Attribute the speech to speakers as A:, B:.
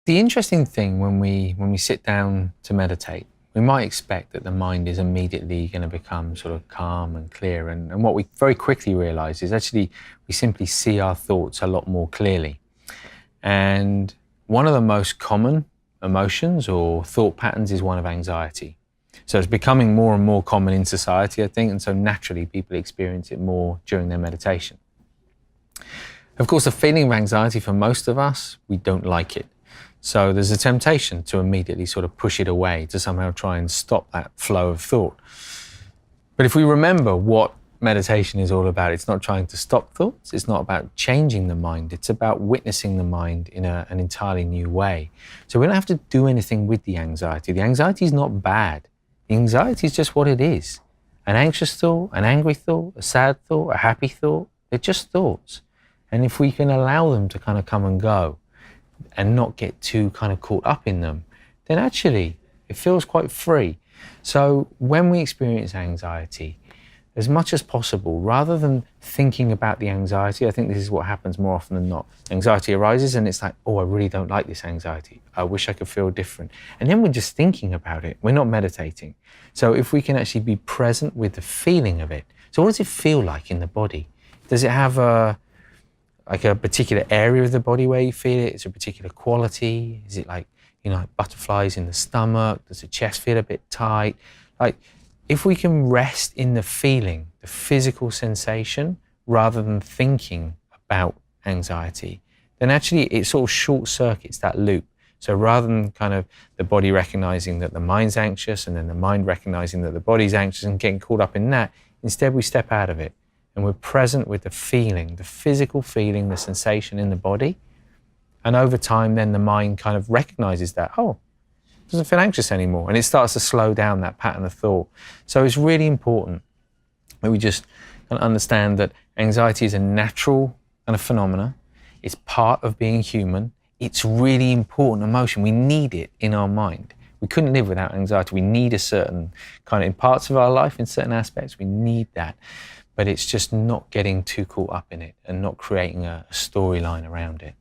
A: The interesting thing when we sit down to meditate, we might expect that the mind is immediately going to become sort of calm and clear. And what we very quickly realize is actually we simply see our thoughts a lot more clearly. And one of the most common emotions or thought patterns is one of anxiety. So it's becoming more and more common in society, I think, and so naturally people experience it more during their meditation. Of course, the feeling of anxiety for most of us, we don't like it. So there's a temptation to immediately sort of push it away, to somehow try and stop that flow of thought. But if we remember what meditation is all about, it's not trying to stop thoughts, it's not about changing the mind, it's about witnessing the mind in an entirely new way. So we don't have to do anything with the anxiety. The anxiety is not bad. The anxiety is just what it is. An anxious thought, an angry thought, a sad thought, a happy thought, they're just thoughts. And if we can allow them to kind of come and go, and not get too kind of caught up in them, then actually it feels quite free. So when we experience anxiety, as much as possible, rather than thinking about the anxiety, I think this is what happens more often than not. Anxiety arises and it's like, oh, I really don't like this anxiety. I wish I could feel different. And then we're just thinking about it. We're not meditating. So if we can actually be present with the feeling of it. So what does it feel like in the body? Does it have a particular area of the body where you feel it? Is it a particular quality? Is it like, like butterflies in the stomach? Does the chest feel a bit tight? Like, if we can rest in the feeling, the physical sensation, rather than thinking about anxiety, then actually it sort of short circuits that loop. So rather than kind of the body recognizing that the mind's anxious and then the mind recognizing that the body's anxious and getting caught up in that, instead we step out of it. And we're present with the feeling, the physical feeling, the sensation in the body. And over time, then the mind kind of recognizes that, oh, it doesn't feel anxious anymore. And it starts to slow down that pattern of thought. So it's really important that we just kind of understand that anxiety is a natural kind of phenomena. It's part of being human. It's really important emotion. We need it in our mind. We couldn't live without anxiety. We need a certain kind of, in parts of our life, in certain aspects, we need that. But it's just not getting too caught up in it and not creating a storyline around it.